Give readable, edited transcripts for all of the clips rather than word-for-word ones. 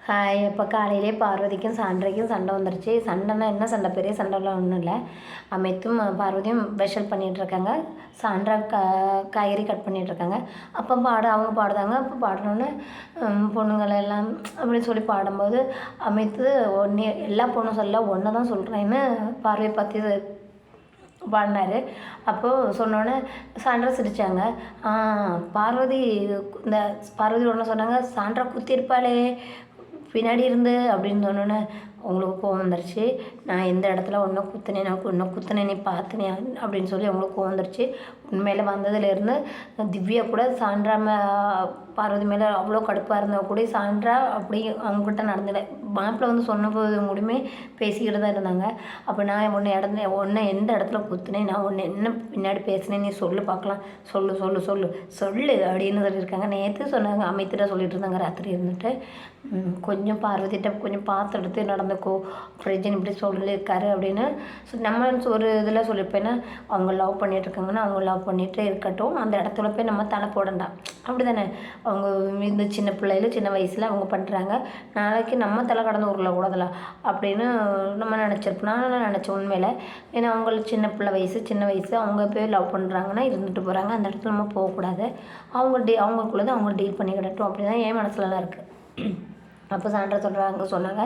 Hi. இப்போ காலையிலே பார்வதிக்கும் சாண்ட்ரைக்கும் சண்டை வந்துருச்சு. சண்டைன்னா என்ன சண்டை, பெரிய சண்டைலாம் ஒன்றும் இல்லை. அமித்தும் பார்வதியும் ஸ்பெஷல் பண்ணிகிட்ருக்காங்க. சாண்ட்ரா காய்கறி கட் பண்ணிகிட்ருக்காங்க. அப்போ அவங்க பாடுதாங்க. அப்போ பாடினோன்னே பொண்ணுங்களெல்லாம் அப்படின்னு சொல்லி பாடும்போது அமித்து ஒன்றே எல்லா பொண்ணும் சொல்ல ஒன்று தான் சொல்கிறேன்னு பார்வையை பற்றி பாடினார். அப்போது சொன்னோன்னே சாண்ட்ரா சிரித்தாங்க. பார்வதி இந்த பார்வதி ஒன்று சொன்னாங்க, சாண்ட்ரா குத்திருப்பாளே பின்னாடி இருந்து அப்படின்னு சொன்னோன்னே அவங்களுக்கு கோவம் வந்துருச்சு. நான் எந்த இடத்துல ஒன்றை குத்துனேன், நான் ஒன்றை குத்துனேன் நீ பார்த்துனே அப்படின்னு சொல்லி அவங்களுக்கு கோவம் வந்துருச்சு. உண்மையில் வந்ததுலேருந்து திவ்யா கூட சாண்ட்ரா பார்வதி மேலே அவ்வளோ கடுப்பாக இருந்தவங்க கூட சாண்ட்ரா அப்படி அவங்ககிட்ட நடந்துல மாப்பிள்ளை வந்து சொன்ன போது கூடமே பேசிக்கிட்டு தான் இருந்தாங்க. அப்போ நான் ஒன்றை எந்த இடத்துல குத்துனேன், நான் ஒன்று என்ன பின்னாடி பேசினேன் நீ சொல்லு பார்க்கலாம், சொல்லு சொல்லு சொல்லு சொல்லு அப்படின்னு சொல்லியிருக்காங்க. நேற்று சொன்னாங்க, அமைத்திட்ட சொல்லிட்டு இருந்தாங்க ராத்திரி இருந்துட்டு. கொஞ்சம் பார்வதிட்ட கொஞ்சம் பார்த்து எடுத்து நடந்துக்கோ, பிரஜன் இப்படி சொல்லியிருக்காரு அப்படின்னு நம்ம ஒரு இதில் சொல்லியிருப்பேன்னா அவங்க லவ் பண்ணிகிட்ருக்காங்கன்னா அவங்க லவ் பண்ணிகிட்டே இருக்கட்டும், அந்த இடத்துல போய் நம்ம தலை போடண்டாம். அப்படி தானே அவங்க இந்த சின்ன பிள்ளையில சின்ன வயசில் அவங்க பண்ணுறாங்க, நாளைக்கு நம்ம தலை கடந்து ஊரில் கூடதில்ல அப்படின்னு நம்ம நினச்சிருப்போம். நான் நினச்சேன் உண்மையில். ஏன்னா அவங்களுக்கு சின்ன வயசு அவங்க போய் லவ் பண்ணுறாங்கன்னா இருந்துட்டு போகிறாங்க, அந்த இடத்துல நம்ம போகக்கூடாது. அவங்களுக்குள்ளதை அவங்க டீல் பண்ணிக்கிடட்டும் அப்படி தான் என் மனசுலலாம் இருக்குது. அப்போ சாண்ட்ரா சொன்னாங்க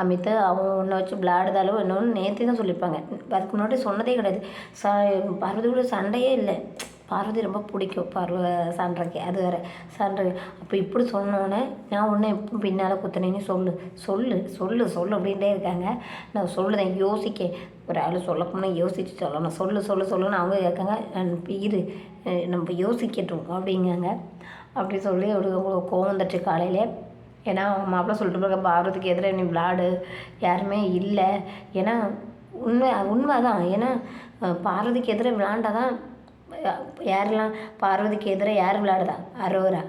அமித்து அவன் ஒன்றை வச்சு விளையாடுதாலும் இன்னொன்று நேற்று தான் சொல்லியிருப்பாங்க. அதுக்கு முன்னாடி சொன்னதே கிடையாது. பார்வதியோட சண்டையே இல்லை. பார்வதி ரொம்ப பிடிக்கும் சாண்ட்ராக்கு, அது வேறு சாண்ட்ரா. அப்போ இப்படி சொன்னோன்னே நான் ஒன்று எப்போ பின்னால் குத்துனேன்னு சொல்லு சொல்லு சொல்லு சொல்லு அப்படின்ட்டே இருக்காங்க. நான் சொல்லுதேன் யோசிக்க, ஒரு ஆள் சொல்ல போனால் யோசிச்சு சொல்லணும், சொல்லு சொல்லு சொல்லுன்னு அவங்க கேட்காங்க. இரு நம்ம யோசிக்கட்டும் அப்படிங்காங்க. அப்படி சொல்லி அவங்களுக்கு கோவம் வந்துச்சு காலையிலே. ஏன்னா மாப்பிள்ளை சொல்லிட்டு போக பார்வதிக்கு எதிராக நீ விளாடு யாருமே இல்லை. ஏன்னா உண்மை தான். ஏன்னா பார்வதிக்கு எதிராக விளாண்டாதான் யாரெல்லாம் பார்வதிக்கு எதிராக யார் விளையாடுதா, அரோரா,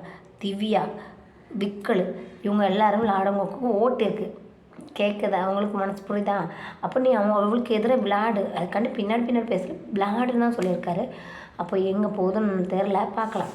திவ்யா, விக்கல் இவங்க எல்லாரும் விளையாடவங்களுக்கு ஓட்டு இருக்குது, கேட்குது, அவங்களுக்கு மனசு புரியுதா. அப்போ நீ அவங்களுக்கு எதிராக விளையாடு, அதுக்காண்டி பின்னாடி பேசல, விளையாடுன்னு தான் சொல்லியிருக்காரு. அப்போ எங்கே போகுதுன்னு தெரில, பார்க்கலாம்.